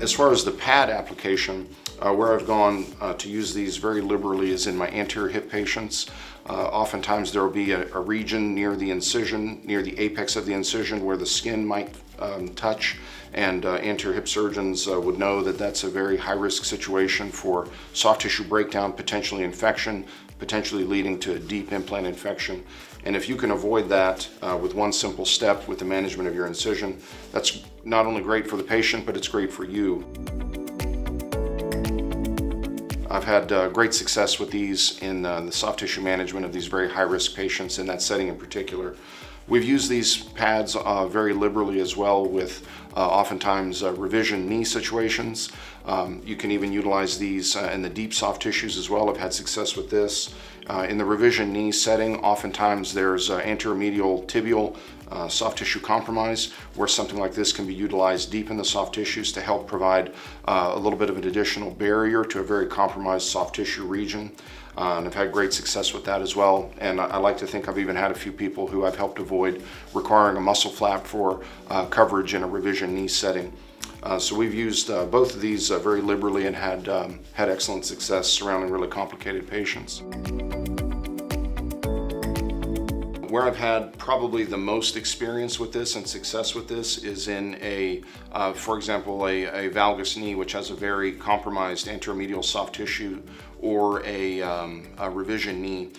As far as the pad application, where I've gone to use these very liberally is in my anterior hip patients. Oftentimes there will be a region near the incision, near the apex of the incision where the skin might touch, and anterior hip surgeons would know that that's a very high-risk situation for soft tissue breakdown, potentially infection, potentially leading to a deep implant infection. And if you can avoid that with one simple step with the management of your incision, that's not only great for the patient, but it's great for you. I've had great success with these in the soft tissue management of these very high-risk patients in that setting in particular. We've used these pads very liberally as well with oftentimes revision knee situations. You can even utilize these in the deep soft tissues as well. I've had success with this. In the revision knee setting, oftentimes there's anterior medial tibial soft tissue compromise where something like this can be utilized deep in the soft tissues to help provide a little bit of an additional barrier to a very compromised soft tissue region. And I've had great success with that as well. And I like to think I've even had a few people who I've helped avoid requiring a muscle flap for coverage in a revision knee setting. So we've used both of these very liberally and had excellent success surrounding really complicated patients. Where I've had probably the most experience with this and success with this is in for example, a valgus knee, which has a very compromised anteromedial soft tissue, or a revision knee,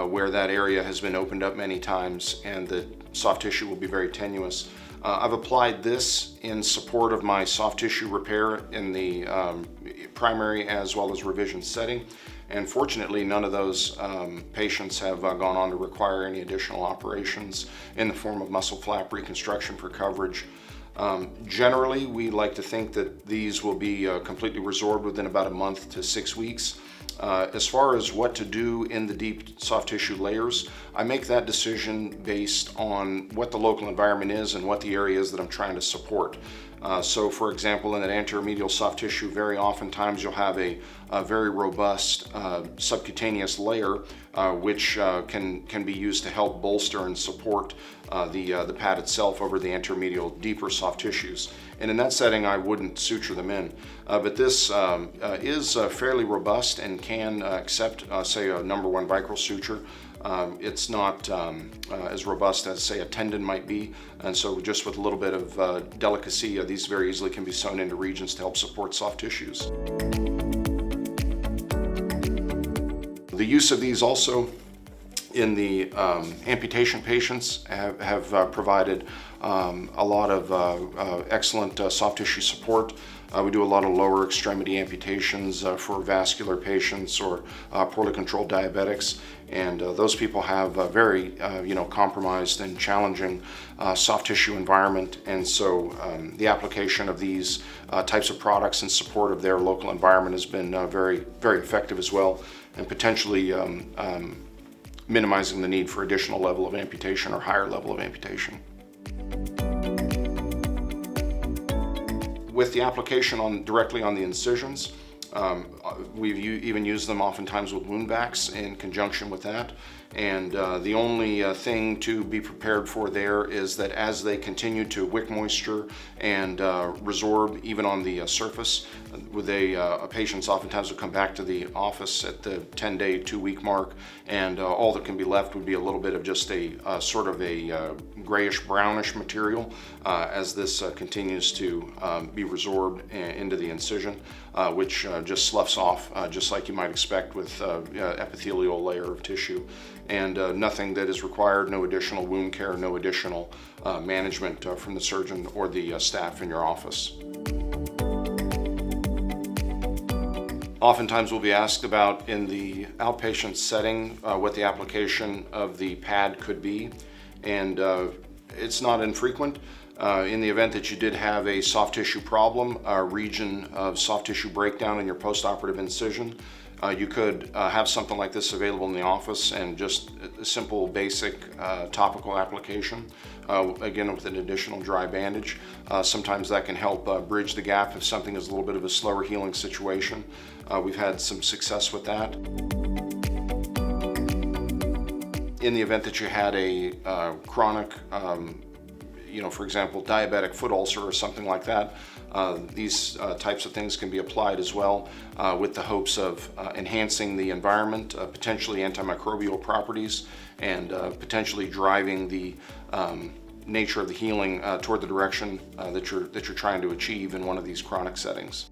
where that area has been opened up many times and the soft tissue will be very tenuous. I've applied this in support of my soft tissue repair in the primary as well as revision setting. And fortunately, none of those patients have gone on to require any additional operations in the form of muscle flap reconstruction for coverage. Generally, we like to think that these will be completely resorbed within about a month to 6 weeks. As far as what to do in the deep soft tissue layers, I make that decision based on what the local environment is and what the area is that I'm trying to support. So for example, in that anterior medial soft tissue, very oftentimes you'll have a very robust subcutaneous layer which can be used to help bolster and support the pad itself over the anterior medial deeper soft tissues. And in that setting, I wouldn't suture them in. But this is fairly robust and can accept, say, a number 1 vicryl suture. It's not as robust as, say, a tendon might be, and so just with a little bit of delicacy, these very easily can be sewn into regions to help support soft tissues. The use of these also in the amputation patients have provided a lot of excellent soft tissue support. We do a lot of lower extremity amputations for vascular patients or poorly controlled diabetics, and those people have a very compromised and challenging soft tissue environment, and so the application of these types of products in support of their local environment has been very, very effective as well, and potentially minimizing the need for additional level of amputation or higher level of amputation. With the application directly on the incisions, we've even used them oftentimes with wound vacs in conjunction with that. And the only thing to be prepared for there is that as they continue to wick moisture and resorb even on the surface, patients oftentimes will come back to the office at the 10-day, 2-week mark, and all that can be left would be a little bit of just a sort of a grayish brownish material as this continues to be resorbed into the incision, which just sloughs off just like you might expect with epithelial layer of tissue. And nothing that is required, no additional wound care, no additional management from the surgeon or the staff in your office. Oftentimes we'll be asked about in the outpatient setting what the application of the pad could be, and it's not infrequent. In the event that you did have a soft tissue problem, a region of soft tissue breakdown in your postoperative incision, you could have something like this available in the office and just a simple basic topical application, again with an additional dry bandage. Sometimes that can help bridge the gap if something is a little bit of a slower healing situation. We've had some success with that. In the event that you had a chronic for example, diabetic foot ulcer or something like that. These types of things can be applied as well with the hopes of enhancing the environment, potentially antimicrobial properties, and potentially driving the nature of the healing toward the direction that you're trying to achieve in one of these chronic settings.